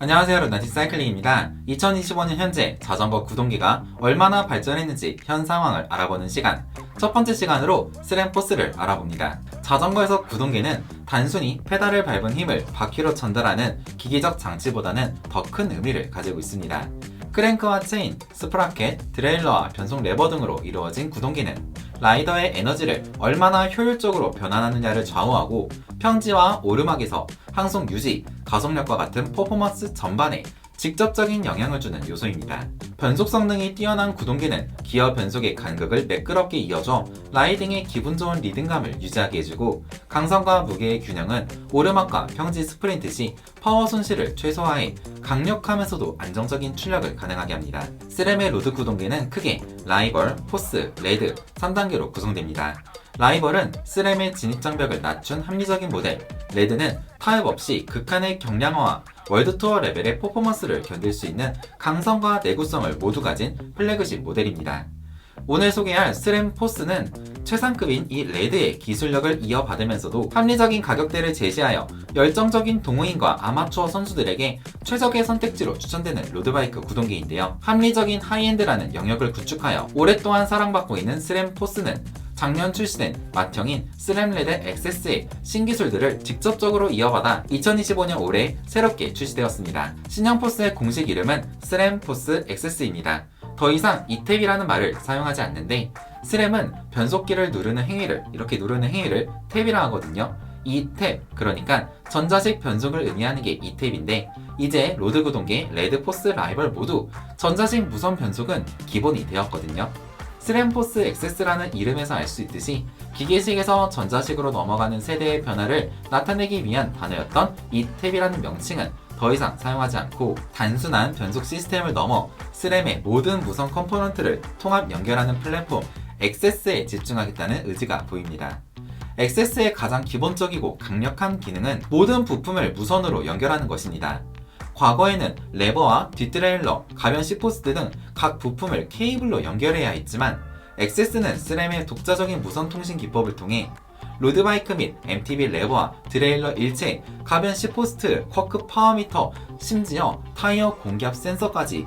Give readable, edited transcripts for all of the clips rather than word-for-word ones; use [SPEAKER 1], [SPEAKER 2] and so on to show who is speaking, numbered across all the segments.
[SPEAKER 1] 안녕하세요, 루나틱 사이클링입니다. 2025년 현재 자전거 구동기가 얼마나 발전했는지 현 상황을 알아보는 시간. 첫 번째 시간으로 스램포스를 알아봅니다. 자전거에서 구동기는 단순히 페달을 밟은 힘을 바퀴로 전달하는 기계적 장치보다는 더 큰 의미를 가지고 있습니다. 크랭크와 체인, 스프라켓, 드레일러와 변속 레버 등으로 이루어진 구동기는 라이더의 에너지를 얼마나 효율적으로 변환하느냐를 좌우하고 평지와 오르막에서 항속 유지, 가속력과 같은 퍼포먼스 전반에 직접적인 영향을 주는 요소입니다. 변속 성능이 뛰어난 구동기는 기어 변속의 간극을 매끄럽게 이어줘 라이딩의 기분 좋은 리듬감을 유지하게 해주고, 강성과 무게의 균형은 오르막과 평지 스프린트 시 파워 손실을 최소화해 강력하면서도 안정적인 출력을 가능하게 합니다. 스램의 로드 구동기는 크게 라이벌, 포스, 레드 3단계로 구성됩니다. 라이벌은 스램의 진입장벽을 낮춘 합리적인 모델, 레드는 타협 없이 극한의 경량화와 월드투어 레벨의 퍼포먼스를 견딜 수 있는 강성과 내구성을 모두 가진 플래그십 모델입니다. 오늘 소개할 스램 포스는 최상급인 이 레드의 기술력을 이어받으면서도 합리적인 가격대를 제시하여 열정적인 동호인과 아마추어 선수들에게 최적의 선택지로 추천되는 로드바이크 구동기인데요. 합리적인 하이엔드라는 영역을 구축하여 오랫동안 사랑받고 있는 스램 포스는 작년 출시된 맏형인 스램레드 XS의 신기술들을 직접적으로 이어받아 2025년 올해 새롭게 출시되었습니다. 신형 포스의 공식 이름은 스램포스 XS입니다. 더 이상 이탭이라는 말을 사용하지 않는데, 스램은 변속기를 누르는 행위를, 이렇게 누르는 행위를 탭이라 하거든요. 이 탭, 그러니까 전자식 변속을 의미하는 게 이 탭인데, 이제 로드 구동기, 레드, 포스, 라이벌 모두 전자식 무선 변속은 기본이 되었거든요. 스램포스 XS라는 이름에서 알 수 있듯이 기계식에서 전자식으로 넘어가는 세대의 변화를 나타내기 위한 단어였던 이 탭이라는 명칭은 더 이상 사용하지 않고 단순한 변속 시스템을 넘어 스램의 모든 무선 컴포넌트를 통합 연결하는 플랫폼 XS에 집중하겠다는 의지가 보입니다. XS의 가장 기본적이고 강력한 기능은 모든 부품을 무선으로 연결하는 것입니다. 과거에는 레버와 뒷드레일러, 가변 시포스트 등 각 부품을 케이블로 연결해야 했지만, XS는 스램의 독자적인 무선 통신 기법을 통해 로드바이크 및 MTB 레버와 드레일러 일체, 가변 시포스트, 쿼크 파워미터, 심지어 타이어 공기압 센서까지,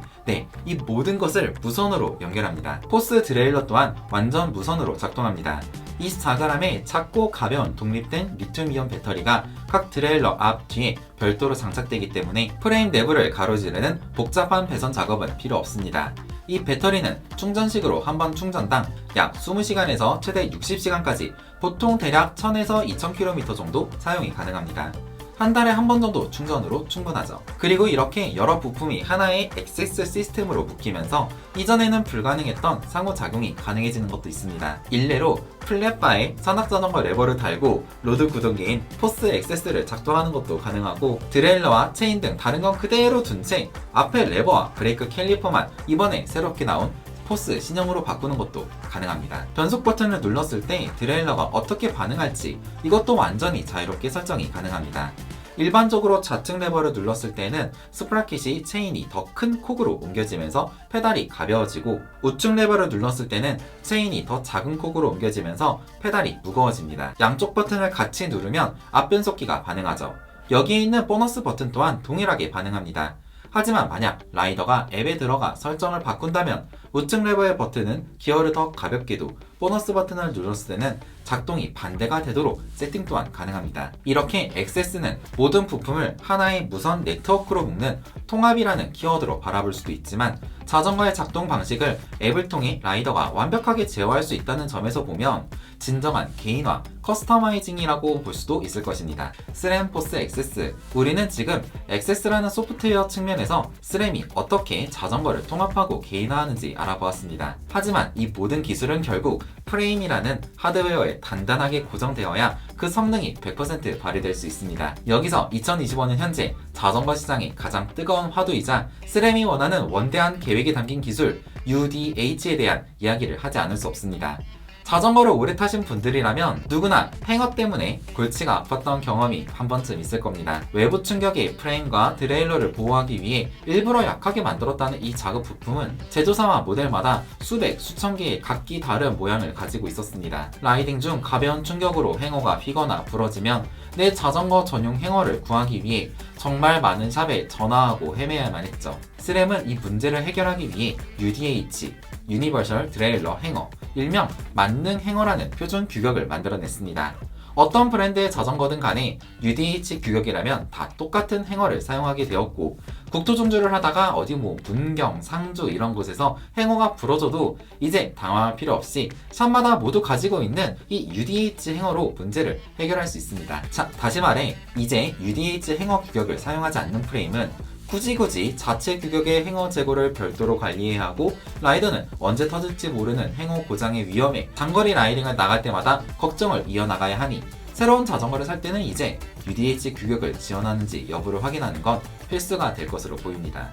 [SPEAKER 1] 이 모든 것을 무선으로 연결합니다. 포스 드레일러 또한 완전 무선으로 작동합니다. 24g의 작고 가벼운 독립된 리튬이온 배터리가 각 드레일러 앞, 뒤에 별도로 장착되기 때문에 프레임 내부를 가로지르는 복잡한 배선 작업은 필요 없습니다. 이 배터리는 충전식으로 한 번 충전당 약 20시간에서 최대 60시간까지 보통 대략 1000에서 2000km 정도 사용이 가능합니다. 한 달에 한 번 정도 충전으로 충분하죠. 그리고 이렇게 여러 부품이 하나의 XS 시스템으로 묶이면서 이전에는 불가능했던 상호작용이 가능해지는 것도 있습니다. 일례로 플랫바에 산악자전거 레버를 달고 로드 구동기인 포스 XS를 작동하는 것도 가능하고, 드레일러와 체인 등 다른 건 그대로 둔 채 앞에 레버와 브레이크 캘리퍼만 이번에 새롭게 나온 포스 신형으로 바꾸는 것도 가능합니다. 변속 버튼을 눌렀을 때 드레일러가 어떻게 반응할지 이것도 완전히 자유롭게 설정이 가능합니다. 일반적으로 좌측 레버를 눌렀을 때는 스프라켓이 체인이 더 큰 콕으로 옮겨지면서 페달이 가벼워지고, 우측 레버를 눌렀을 때는 체인이 더 작은 콕으로 옮겨지면서 페달이 무거워집니다. 양쪽 버튼을 같이 누르면 앞변속기가 반응하죠. 여기에 있는 보너스 버튼 또한 동일하게 반응합니다. 하지만 만약 라이더가 앱에 들어가 설정을 바꾼다면 우측 레버의 버튼은 기어를 더 가볍게도, 보너스 버튼을 눌렀을 때는 작동이 반대가 되도록 세팅 또한 가능합니다. 이렇게 XS는 모든 부품을 하나의 무선 네트워크로 묶는 통합이라는 키워드로 바라볼 수도 있지만, 자전거의 작동 방식을 앱을 통해 라이더가 완벽하게 제어할 수 있다는 점에서 보면 진정한 개인화, 커스터마이징이라고 볼 수도 있을 것입니다. 스램포스 XS, 우리는 지금 XS라는 소프트웨어 측면에서 스램이 어떻게 자전거를 통합하고 개인화하는지 알아보았습니다. 하지만 이 모든 기술은 결국 프레임이라는 하드웨어에 단단하게 고정되어야 그 성능이 100% 발휘될 수 있습니다. 여기서 2025년 현재 자전거 시장의 가장 뜨거운 화두이자 스램이 원하는 원대한 계획이 담긴 기술 UDH에 대한 이야기를 하지 않을 수 없습니다. 자전거를 오래 타신 분들이라면 누구나 행어 때문에 골치가 아팠던 경험이 한 번쯤 있을 겁니다. 외부 충격에 프레임과 드레일러를 보호하기 위해 일부러 약하게 만들었다는 이 작업 부품은 제조사와 모델마다 수백, 수천 개의 각기 다른 모양을 가지고 있었습니다. 라이딩 중 가벼운 충격으로 행어가 휘거나 부러지면 내 자전거 전용 행어를 구하기 위해 정말 많은 샵에 전화하고 헤매야만 했죠. 스램은 이 문제를 해결하기 위해 UDH, 유니버셜 드레일러 행어, 일명 만능 행어라는 표준 규격을 만들어냈습니다. 어떤 브랜드의 자전거든 간에 UDH 규격이라면 다 똑같은 행어를 사용하게 되었고, 국토종주를 하다가 어디 뭐 문경, 상주 이런 곳에서 행어가 부러져도 이제 당황할 필요 없이 샵마다 모두 가지고 있는 이 UDH 행어로 문제를 해결할 수 있습니다. 자, 다시 말해 이제 UDH 행어 규격을 사용하지 않는 프레임은 굳이 자체 규격의 행어 재고를 별도로 관리해야 하고, 라이더는 언제 터질지 모르는 행어 고장의 위험에 장거리 라이딩을 나갈 때마다 걱정을 이어나가야 하니, 새로운 자전거를 살 때는 이제 UDH 규격을 지원하는지 여부를 확인하는 건 필수가 될 것으로 보입니다.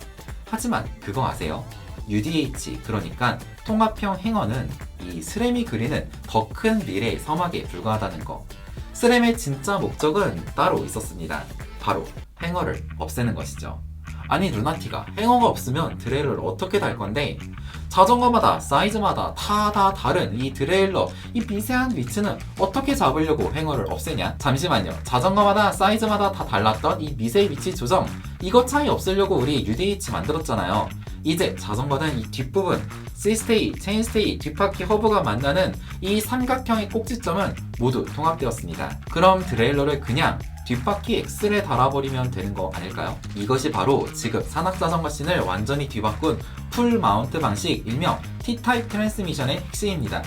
[SPEAKER 1] 하지만 그거 아세요? UDH, 그러니까 통합형 행어는 이 스램이 그리는 더 큰 미래의 서막에 불과하다는 거. 스램의 진짜 목적은 따로 있었습니다. 바로 행어를 없애는 것이죠. 아니 루나티가 행어가 없으면 드레일러를 어떻게 달 건데, 자전거마다 사이즈마다 다 다른 이 드레일러, 이 미세한 위치는 어떻게 잡으려고 행어를 없애냐? 잠시만요. 자전거마다 사이즈마다 다 달랐던 이 미세 위치 조정, 이거 차이 없애려고 우리 UDH 만들었잖아요. 이제 자전거는 이 뒷부분, C스테이, 체인스테이, 뒷바퀴 허브가 만나는 이 삼각형의 꼭지점은 모두 통합되었습니다. 그럼 드레일러를 그냥 뒷바퀴 엑셀에 달아버리면 되는 거 아닐까요? 이것이 바로 지금 산악자전거 씬을 완전히 뒤바꾼 풀 마운트 방식, 일명 T-타입 트랜스미션의 핵심입니다.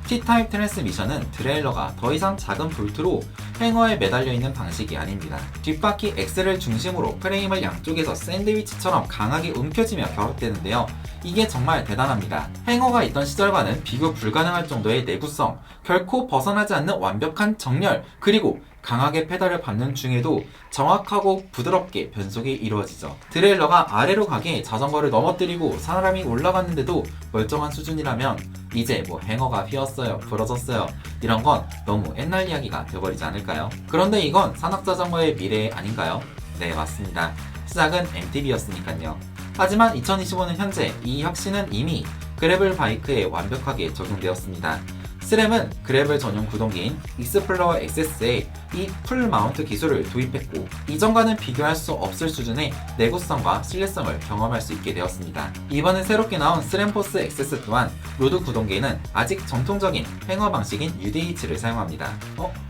[SPEAKER 1] T-타입 트랜스미션은 드레일러가 더 이상 작은 볼트로 행어에 매달려 있는 방식이 아닙니다. 뒷바퀴 엑셀을 중심으로 프레임을 양쪽에서 샌드위치처럼 강하게 움켜쥐며 결합되는데요. 이게 정말 대단합니다. 행어가 있던 시절과는 비교 불가능할 정도의 내구성, 결코 벗어나지 않는 완벽한 정렬, 그리고 강하게 페달을 밟는 중에도 정확하고 부드럽게 변속이 이루어지죠. 드레일러가 아래로 가게 자전거를 넘어뜨리고 사람이 올라갔는데도 멀쩡한 수준이라면 이제 뭐 행어가 휘었어요, 부러졌어요, 이런 건 너무 옛날 이야기가 되어버리지 않을까요? 그런데 이건 산악자전거의 미래 아닌가요? 네, 맞습니다. 시작은 MTB였으니까요. 하지만 2025년 현재 이 혁신은 이미 그래블 바이크에 완벽하게 적용되었습니다. 스램은 그래블 전용 구동기인 익스플로어 XS에 이 풀 마운트 기술을 도입했고, 이전과는 비교할 수 없을 수준의 내구성과 신뢰성을 경험할 수 있게 되었습니다. 이번에 새롭게 나온 스램포스 XS 또한 로드 구동기에는 아직 전통적인 행어 방식인 UDH를 사용합니다.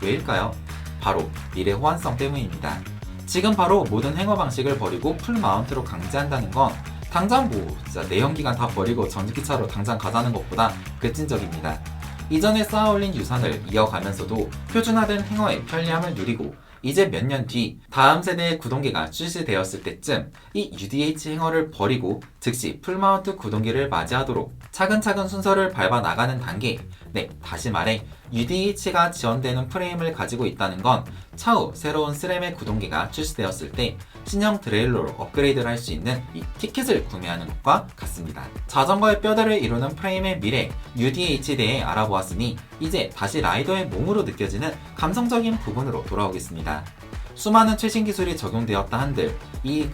[SPEAKER 1] 왜일까요? 바로 미래 호환성 때문입니다. 지금 바로 모든 행어 방식을 버리고 풀 마운트로 강제한다는 건 당장 진짜 내연기관 다 버리고 전기차로 당장 가자는 것보다 급진적입니다. 이전에 쌓아올린 유산을 이어가면서도 표준화된 행어의 편리함을 누리고, 이제 몇 년 뒤 다음 세대의 구동기가 출시되었을 때쯤 이 UDH 행어를 버리고 즉시 풀마운트 구동기를 맞이하도록 차근차근 순서를 밟아 나가는 단계. 네, 다시 말해 UDH가 지원되는 프레임을 가지고 있다는 건 차후 새로운 스램의 구동기가 출시되었을 때 신형 드레일러로 업그레이드를 할 수 있는 이 티켓을 구매하는 것과 같습니다. 자전거의 뼈대를 이루는 프레임의 미래 UDH에 대해 알아보았으니 이제 다시 라이더의 몸으로 느껴지는 감성적인 부분으로 돌아오겠습니다. 수많은 최신 기술이 적용되었다 한들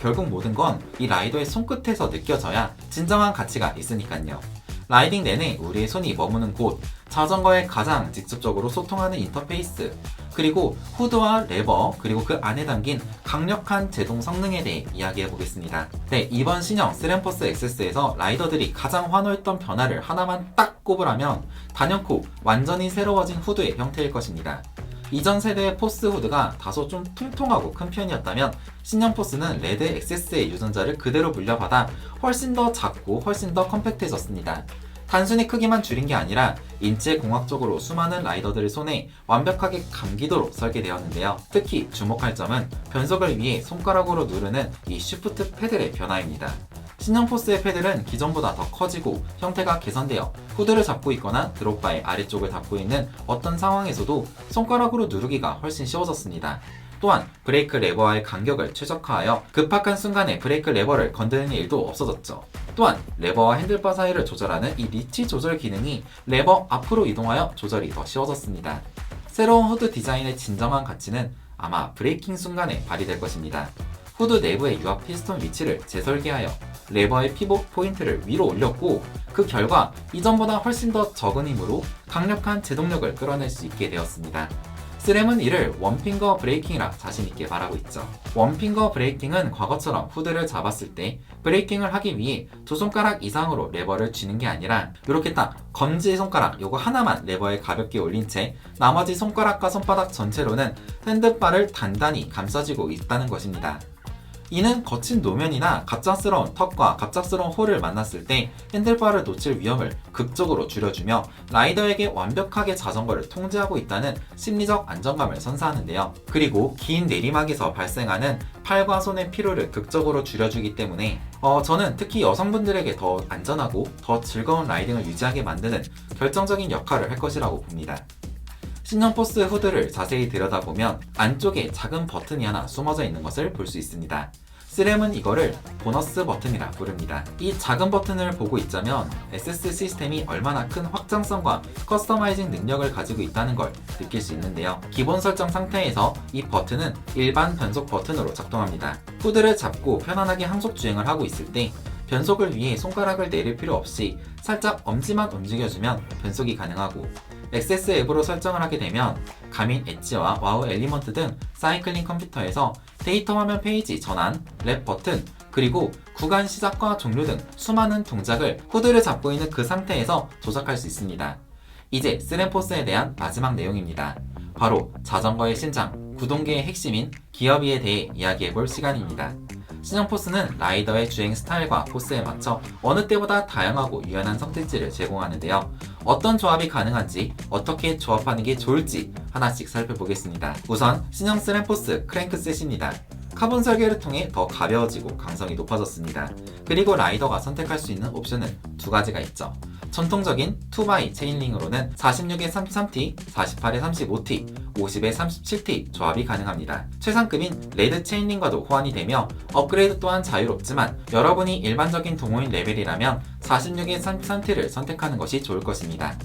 [SPEAKER 1] 결국 모든 건 이 라이더의 손끝에서 느껴져야 진정한 가치가 있으니까요. 라이딩 내내 우리의 손이 머무는 곳, 자전거에 가장 직접적으로 소통하는 인터페이스, 그리고 후드와 레버, 그리고 그 안에 담긴 강력한 제동 성능에 대해 이야기해 보겠습니다. 네, 이번 신형 스램포스 XS에서 라이더들이 가장 환호했던 변화를 하나만 딱 꼽으라면 단연코 완전히 새로워진 후드의 형태일 것입니다. 이전 세대의 포스 후드가 다소 좀 통통하고 큰 편이었다면 신형 포스는 레드 XS의 유전자를 그대로 물려받아 훨씬 더 작고 훨씬 더 컴팩트해졌습니다. 단순히 크기만 줄인 게 아니라 인체 공학적으로 수많은 라이더들의 손에 완벽하게 감기도록 설계되었는데요. 특히 주목할 점은 변속을 위해 손가락으로 누르는 이 쉬프트 패들의 변화입니다. 신형 포스의 패들은 기존보다 더 커지고 형태가 개선되어 후드를 잡고 있거나 드롭바의 아래쪽을 닫고 있는 어떤 상황에서도 손가락으로 누르기가 훨씬 쉬워졌습니다. 또한 브레이크 레버와의 간격을 최적화하여 급박한 순간에 브레이크 레버를 건드리는 일도 없어졌죠. 또한 레버와 핸들바 사이를 조절하는 이 리치 조절 기능이 레버 앞으로 이동하여 조절이 더 쉬워졌습니다. 새로운 후드 디자인의 진정한 가치는 아마 브레이킹 순간에 발휘될 것입니다. 후드 내부의 유압 피스톤 위치를 재설계하여 레버의 피봇 포인트를 위로 올렸고, 그 결과 이전보다 훨씬 더 적은 힘으로 강력한 제동력을 끌어낼 수 있게 되었습니다. 스램은 이를 원핑거 브레이킹이라 자신있게 말하고 있죠. 원핑거 브레이킹은 과거처럼 후드를 잡았을 때 브레이킹을 하기 위해 두 손가락 이상으로 레버를 쥐는 게 아니라 이렇게 딱 검지손가락 요거 하나만 레버에 가볍게 올린 채 나머지 손가락과 손바닥 전체로는 핸들바를 단단히 감싸주고 있다는 것입니다. 이는 거친 노면이나 갑작스러운 턱과 갑작스러운 홀을 만났을 때 핸들바를 놓칠 위험을 극적으로 줄여주며 라이더에게 완벽하게 자전거를 통제하고 있다는 심리적 안정감을 선사하는데요. 그리고 긴 내리막에서 발생하는 팔과 손의 피로를 극적으로 줄여주기 때문에 저는 특히 여성분들에게 더 안전하고 더 즐거운 라이딩을 유지하게 만드는 결정적인 역할을 할 것이라고 봅니다. 신형 포스 후드를 자세히 들여다보면 안쪽에 작은 버튼이 하나 숨어져 있는 것을 볼 수 있습니다. 스램은 이거를 보너스 버튼이라 부릅니다. 이 작은 버튼을 보고 있자면 SS 시스템이 얼마나 큰 확장성과 커스터마이징 능력을 가지고 있다는 걸 느낄 수 있는데요. 기본 설정 상태에서 이 버튼은 일반 변속 버튼으로 작동합니다. 후드를 잡고 편안하게 항속 주행을 하고 있을 때 변속을 위해 손가락을 내릴 필요 없이 살짝 엄지만 움직여주면 변속이 가능하고 액세스 앱으로 설정을 하게 되면 가민 엣지와 와우 엘리먼트 등 사이클링 컴퓨터에서 데이터 화면 페이지 전환, 랩 버튼, 그리고 구간 시작과 종료 등 수많은 동작을 후드를 잡고 있는 그 상태에서 조작할 수 있습니다. 이제 스램포스에 대한 마지막 내용입니다. 바로 자전거의 심장, 구동계의 핵심인 기어비에 대해 이야기해볼 시간입니다. 신형 포스는 라이더의 주행 스타일과 코스에 맞춰 어느 때보다 다양하고 유연한 선택지를 제공하는데요. 어떤 조합이 가능한지, 어떻게 조합하는 게 좋을지 하나씩 살펴보겠습니다. 우선 신형 스램 포스 크랭크셋입니다. 카본 설계를 통해 더 가벼워지고 강성이 높아졌습니다. 그리고 라이더가 선택할 수 있는 옵션은 두 가지가 있죠. 전통적인 2x 체인링으로는 46에 33T, 48에 35T, 50에 37T 조합이 가능합니다. 최상급인 레드 체인링과도 호환이 되며 업그레이드 또한 자유롭지만 여러분이 일반적인 동호인 레벨이라면 46에 33T를 선택하는 것이 좋을 것입니다.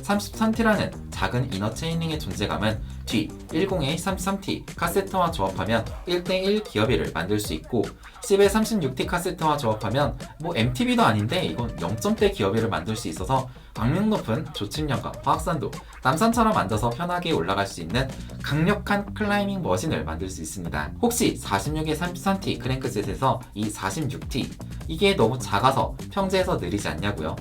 [SPEAKER 1] 33T라는 작은 이너 체인링의 존재감은 뒤 10에 33T 카세트와 조합하면 1대1 기어비를 만들 수 있고 10에 36T 카세트와 조합하면 MTB도 아닌데 이건 0점대 기어비를 만들 수 있어서 악명 높은 조침력과 화학산도, 남산처럼 앉아서 편하게 올라갈 수 있는 강력한 클라이밍 머신을 만들 수 있습니다. 혹시 46에 33T 크랭크셋에서 이 46T 이게 너무 작아서 평지에서 느리지 않냐고요?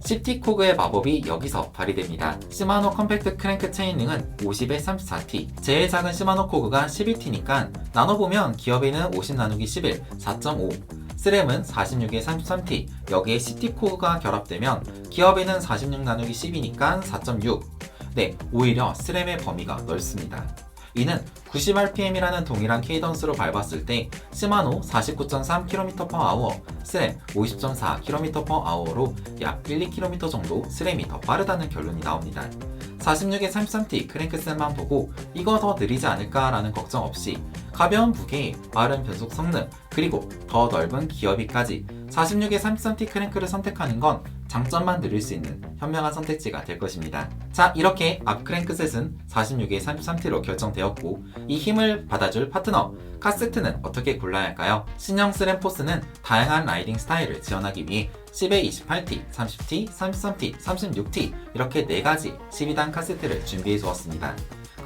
[SPEAKER 1] CT 코그의 마법이 여기서 발휘됩니다. 시마노 컴팩트 크랭크 체인링은 50에 34T, 제일 작은 시마노 코그가 11T니까 나눠보면 기어비는 50 나누기 11, 4.5, 스램은 46에 33T, 여기에 CT 코그가 결합되면 기어비는 46 나누기 10이니까 4.6. 네, 오히려 스램의 범위가 넓습니다. 이는 90rpm이라는 동일한 케이던스로 밟았을 때 시마노 49.3km/h, 스램 50.4km/h로 약 1-2km 정도 스램이 더 빠르다는 결론이 나옵니다. 46에 33T 크랭크셋만 보고 이거 더 느리지 않을까 라는 걱정 없이 가벼운 무게, 빠른 변속 성능, 그리고 더 넓은 기어비까지 46에 33T 크랭크를 선택하는 건 장점만 누릴 수 있는 현명한 선택지가 될 것입니다. 자, 이렇게 앞 크랭크셋은 46에 33T로 결정되었고 이 힘을 받아줄 파트너 카세트는 어떻게 골라야 할까요? 신형 스램 포스는 다양한 라이딩 스타일을 지원하기 위해 10에 28T, 30T, 33T, 36T 이렇게 4가지 12단 카세트를 준비해 주었습니다.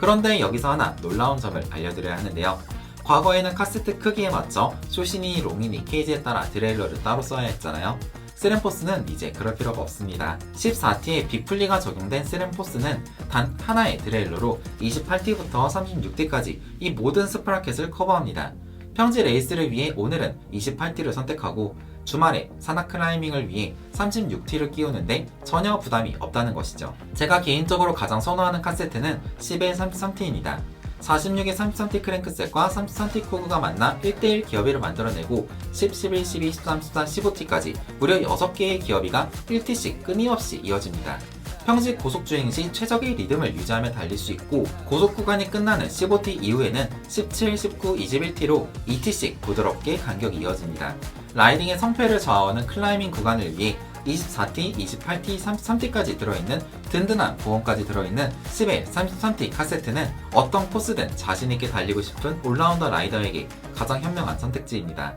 [SPEAKER 1] 그런데 여기서 하나 놀라운 점을 알려드려야 하는데요. 과거에는 카세트 크기에 맞춰 쇼시니, 롱이니, 케이지에 따라 드레일러를 따로 써야 했잖아요. 스램포스는 이제 그럴 필요가 없습니다. 14T의 빅플리가 적용된 스램포스는 단 하나의 드레일러로 28T부터 36T까지 이 모든 스프라켓을 커버합니다. 평지 레이스를 위해 오늘은 28T를 선택하고 주말에 산악 클라이밍을 위해 36T를 끼우는데 전혀 부담이 없다는 것이죠. 제가 개인적으로 가장 선호하는 카세트는 10에 33T입니다. 46의 33T 크랭크셋과 33T 코그가 만나 1대1 기어비를 만들어내고 10, 11, 12, 13, 14, 15T까지 무려 6개의 기어비가 1T씩 끊임없이 이어집니다. 평지 고속주행 시 최적의 리듬을 유지하며 달릴 수 있고 고속 구간이 끝나는 15T 이후에는 17, 19, 21T로 2T씩 부드럽게 간격이 이어집니다. 라이딩의 성패를 좌우하는 클라이밍 구간을 위해 24T, 28T, 33T까지 들어있는 든든한 보험까지 들어있는 10의 33T 카세트는 어떤 코스든 자신있게 달리고 싶은 올라운더 라이더에게 가장 현명한 선택지입니다.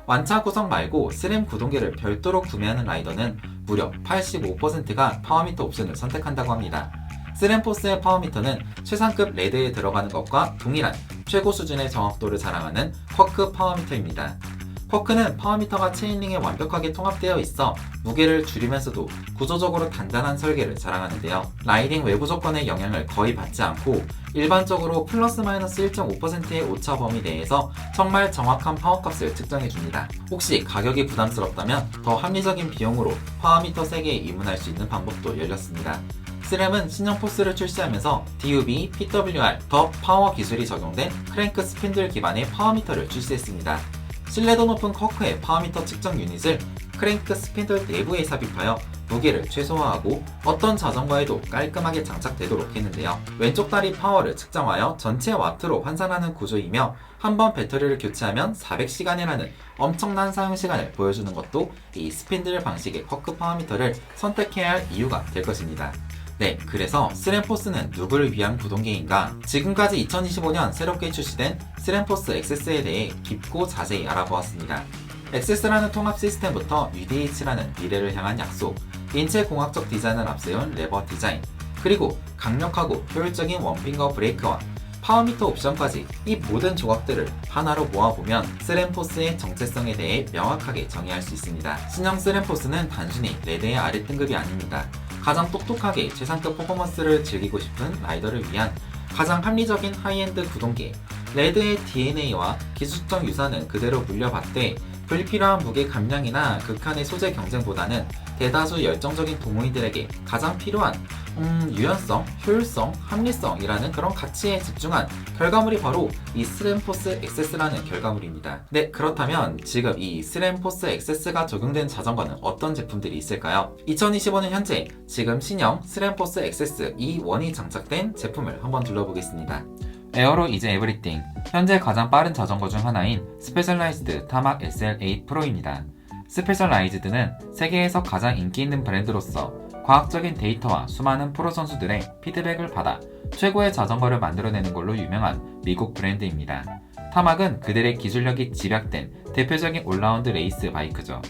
[SPEAKER 1] 완차 구성 말고 스램 구동계를 별도로 구매하는 라이더는 무려 85%가 파워미터 옵션을 선택한다고 합니다. 스램포스의 파워미터는 최상급 레드에 들어가는 것과 동일한 최고 수준의 정확도를 자랑하는 쿼크 파워미터입니다. 쿼크는 파워미터가 체인링에 완벽하게 통합되어 있어 무게를 줄이면서도 구조적으로 단단한 설계를 자랑하는데요. 라이딩 외부 조건의 영향을 거의 받지 않고 일반적으로 플러스 마이너스 1.5%의 오차 범위 내에서 정말 정확한 파워값을 측정해줍니다. 혹시 가격이 부담스럽다면 더 합리적인 비용으로 파워미터 3개에 입문할 수 있는 방법도 열렸습니다. 스램은 신형 포스를 출시하면서 DUB, PWR, 더 파워 기술이 적용된 크랭크 스핀들 기반의 파워미터를 출시했습니다. 신뢰도 높은 쿼크의 파워미터 측정 유닛을 크랭크 스핀들 내부에 삽입하여 무게를 최소화하고 어떤 자전거에도 깔끔하게 장착되도록 했는데요. 왼쪽 다리 파워를 측정하여 전체 와트로 환산하는 구조이며 한번 배터리를 교체하면 400시간이라는 엄청난 사용시간을 보여주는 것도 이 스핀들 방식의 쿼크 파워미터를 선택해야 할 이유가 될 것입니다. 네, 그래서 스램포스는 누구를 위한 구동계인가? 지금까지 2025년 새롭게 출시된 스램포스 XS에 대해 깊고 자세히 알아보았습니다. XS라는 통합 시스템부터 UDH라는 미래를 향한 약속, 인체공학적 디자인을 앞세운 레버 디자인, 그리고 강력하고 효율적인 원핑거 브레이크와 파워미터 옵션까지 이 모든 조각들을 하나로 모아보면 스램포스의 정체성에 대해 명확하게 정의할 수 있습니다. 신형 스램포스는 단순히 레드의 아랫등급이 아닙니다. 가장 똑똑하게 최상급 퍼포먼스를 즐기고 싶은 라이더를 위한 가장 합리적인 하이엔드 구동계. 레드의 DNA와 기술적 유산은 그대로 물려받되 불필요한 무게 감량이나 극한의 소재 경쟁보다는 대다수 열정적인 동호인들에게 가장 필요한 유연성, 효율성, 합리성이라는 그런 가치에 집중한 결과물이 바로 이 스램포스 XS라는 결과물입니다. 네, 그렇다면 지금 이 스램포스 XS가 적용된 자전거는 어떤 제품들이 있을까요? 2025년 현재 지금 신형 스램포스 XS E1이 장착된 제품을 한번 둘러보겠습니다. 에어로 이즈 에브리띵, 현재 가장 빠른 자전거 중 하나인 스페셜라이즈드 타막 SL8 프로입니다. 스페셜라이즈드는 세계에서 가장 인기 있는 브랜드로서 과학적인 데이터와 수많은 프로 선수들의 피드백을 받아 최고의 자전거를 만들어내는 걸로 유명한 미국 브랜드입니다. 타막은 그들의 기술력이 집약된 대표적인 올라운드 레이스 바이크죠.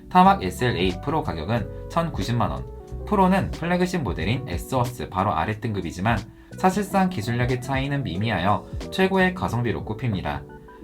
[SPEAKER 1] 타막 SL8 프로 가격은 1,090만원, 프로는 플래그십 모델인 엑스워스 바로 아래 등급이지만 사실상 기술력의 차이는 미미하여 최고의 가성비로 꼽힙니다.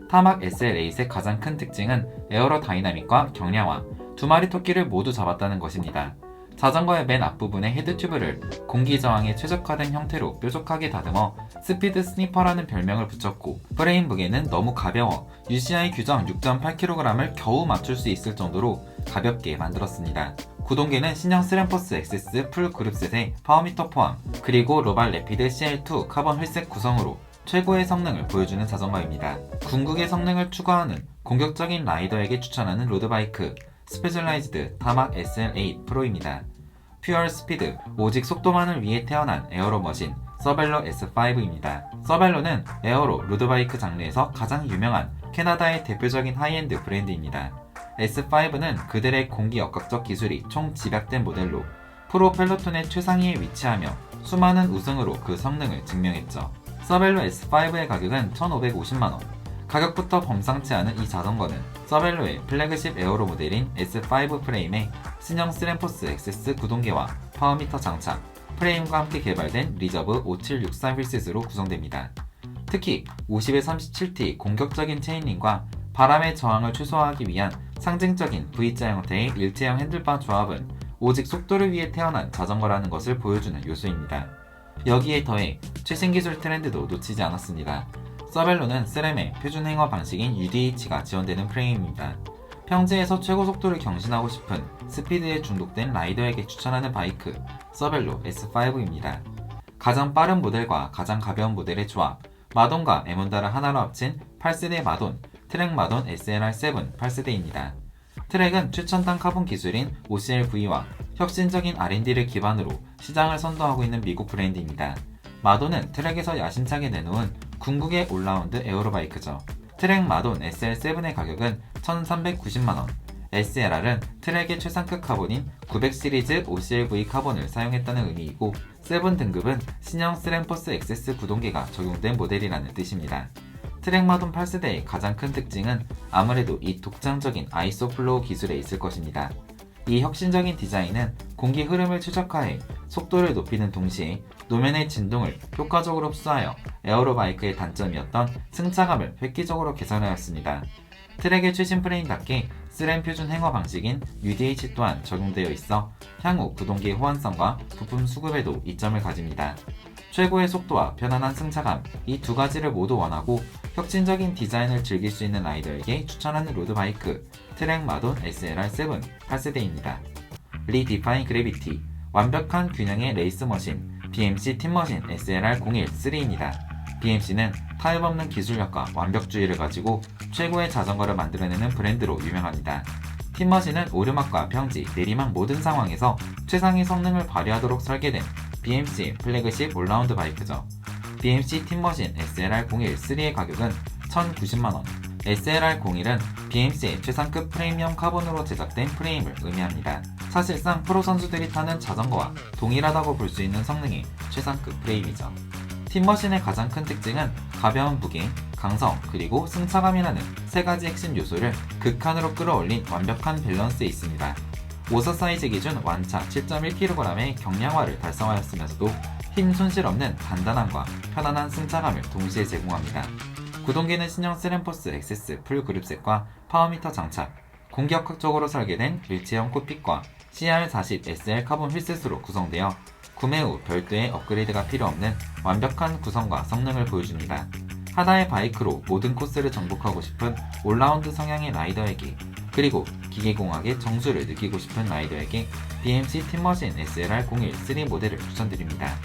[SPEAKER 1] 타막 SL8의 가장 큰 특징은 에어로다이나믹과 경량화, 두 마리 토끼를 모두 잡았다는 것입니다. 자전거의 맨 앞부분의 헤드 튜브를 공기 저항에 최적화된 형태로 뾰족하게 다듬어 스피드 스니퍼라는 별명을 붙였고, 프레임 무게는 너무 가벼워 UCI 규정 6.8kg을 겨우 맞출 수 있을 정도로 가볍게 만들었습니다. 구동계는 신형 스램포스 XS 풀 그룹셋의 파워미터 포함, 그리고 로발 레피드 CL2 카본 회색 구성으로 최고의 성능을 보여주는 자전거입니다. 궁극의 성능을 추구하는 공격적인 라이더에게 추천하는 로드바이크 스페셜라이즈드 타막 SL8 프로입니다. 퓨얼 스피드, 오직 속도만을 위해 태어난 에어로 머신 서벨로 S5입니다. 서벨로는 에어로 로드바이크 장르에서 가장 유명한 캐나다의 대표적인 하이엔드 브랜드입니다. S5는 그들의 공기역학적 기술이 총 집약된 모델로 프로 펠로톤의 최상위에 위치하며 수많은 우승으로 그 성능을 증명했죠. 서벨로 S5의 가격은 1,550만원. 가격부터 범상치 않은 이 자전거는 서벨로의 플래그십 에어로 모델인 S5 프레임에 신형 스램포스 XS 구동계와 파워미터 장착, 프레임과 함께 개발된 리저브 5764 휠셋으로 구성됩니다. 특히 50-37T 공격적인 체인링과 바람의 저항을 최소화하기 위한 상징적인 V자 형태의 일체형 핸들바 조합은 오직 속도를 위해 태어난 자전거라는 것을 보여주는 요소입니다. 여기에 더해 최신 기술 트렌드도 놓치지 않았습니다. 서벨로는 스램의 표준 행어 방식인 UDH가 지원되는 프레임입니다. 평지에서 최고 속도를 경신하고 싶은 스피드에 중독된 라이더에게 추천하는 바이크 서벨로 S5입니다. 가장 빠른 모델과 가장 가벼운 모델의 조합, 마돈과 에몬다를 하나로 합친 8세대 마돈, 트랙 마돈 SLR7 8세대입니다. 트랙은 최첨단 카본 기술인 OCLV와 혁신적인 R&D를 기반으로 시장을 선도하고 있는 미국 브랜드입니다. 마돈은 트랙에서 야심차게 내놓은 궁극의 올라운드 에어로바이크죠. 트랙 마돈 SL7의 가격은 1,390만원, SLR은 트랙의 최상급 카본인 900 시리즈 OCLV 카본을 사용했다는 의미이고, 7 등급은 신형 스램포스 XS 구동계가 적용된 모델이라는 뜻입니다. 트랙 마돈 8세대의 가장 큰 특징은 아무래도 이 독창적인 아이소플로우 기술에 있을 것입니다. 이 혁신적인 디자인은 공기 흐름을 최적화해 속도를 높이는 동시에 노면의 진동을 효과적으로 흡수하여 에어로바이크의 단점이었던 승차감을 획기적으로 개선하였습니다. 트랙의 최신 프레임답게 스램 표준 행어 방식인 UDH 또한 적용되어 있어 향후 구동기의 호환성과 부품 수급에도 이점을 가집니다. 최고의 속도와 편안한 승차감, 이 두 가지를 모두 원하고 혁신적인 디자인을 즐길 수 있는 라이더에게 추천하는 로드바이크 트랙 마돈 SLR7 8세대입니다. 리디파인 그래비티, 완벽한 균형의 레이스 머신 BMC 팀머신 SLR01-3입니다. BMC는 타협없는 기술력과 완벽주의를 가지고 최고의 자전거를 만들어내는 브랜드로 유명합니다. 팀머신은 오르막과 평지, 내리막 모든 상황에서 최상의 성능을 발휘하도록 설계된 BMC 플래그십 올라운드 바이크죠. BMC 팀머신 SLR01-3의 가격은 1,090만원, SLR01은 BMC의 최상급 프리미엄 카본으로 제작된 프레임을 의미합니다. 사실상 프로 선수들이 타는 자전거와 동일하다고 볼 수 있는 성능의 최상급 프레임이죠. 팀머신의 가장 큰 특징은 가벼운 무게, 강성, 그리고 승차감이라는 세 가지 핵심 요소를 극한으로 끌어올린 완벽한 밸런스에 있습니다. 오서 사이즈 기준 완차 7.1kg의 경량화를 달성하였으면서도 힘 손실 없는 단단함과 편안한 승차감을 동시에 제공합니다. 구동기는 신형 스램포스 XS 풀 그립셋과 파워미터 장착, 공격적으로 설계된 일체형 콕핏과 CR40SL 카본 휠셋으로 구성되어 구매 후 별도의 업그레이드가 필요 없는 완벽한 구성과 성능을 보여줍니다. 하나의 바이크로 모든 코스를 정복하고 싶은 올라운드 성향의 라이더에게, 그리고 기계공학의 정수를 느끼고 싶은 라이더에게 BMC 팀머신 SLR01-3 모델을 추천드립니다.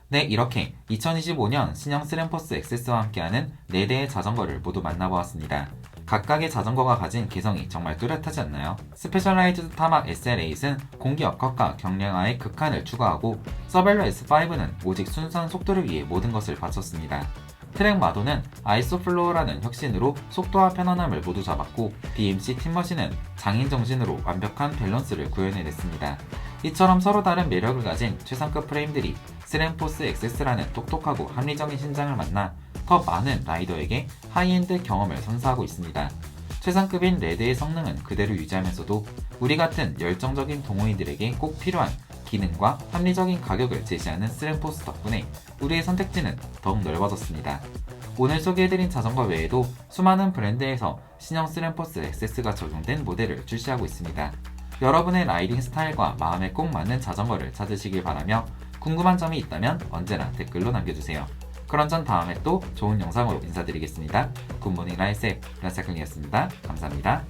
[SPEAKER 1] 네, 이렇게 2025년 신형 스램포스 XS와 함께하는 4대의 자전거를 모두 만나보았습니다. 각각의 자전거가 가진 개성이 정말 뚜렷하지 않나요? 스페셜라이즈드 타막 SL8은 공기업 컷과 경량화의 극한을 추구하고 서벨로 S5는 오직 순수한 속도를 위해 모든 것을 바쳤습니다. 트랙 마도는 아이소플로어라는 혁신으로 속도와 편안함을 모두 잡았고 BMC 팀머신은 장인 정신으로 완벽한 밸런스를 구현해냈습니다. 이처럼 서로 다른 매력을 가진 최상급 프레임들이 스램포스 XS라는 똑똑하고 합리적인 신장을 만나 더 많은 라이더에게 하이엔드 경험을 선사하고 있습니다. 최상급인 레드의 성능은 그대로 유지하면서도 우리 같은 열정적인 동호인들에게 꼭 필요한 기능과 합리적인 가격을 제시하는 스램포스 덕분에 우리의 선택지는 더욱 넓어졌습니다. 오늘 소개해드린 자전거 외에도 수많은 브랜드에서 신형 스램포스 XS가 적용된 모델을 출시하고 있습니다. 여러분의 라이딩 스타일과 마음에 꼭 맞는 자전거를 찾으시길 바라며 궁금한 점이 있다면 언제나 댓글로 남겨주세요. 그럼 전 다음에 또 좋은 영상으로 인사드리겠습니다. 굿모닝 라이셉 라사클이었습니다. 감사합니다.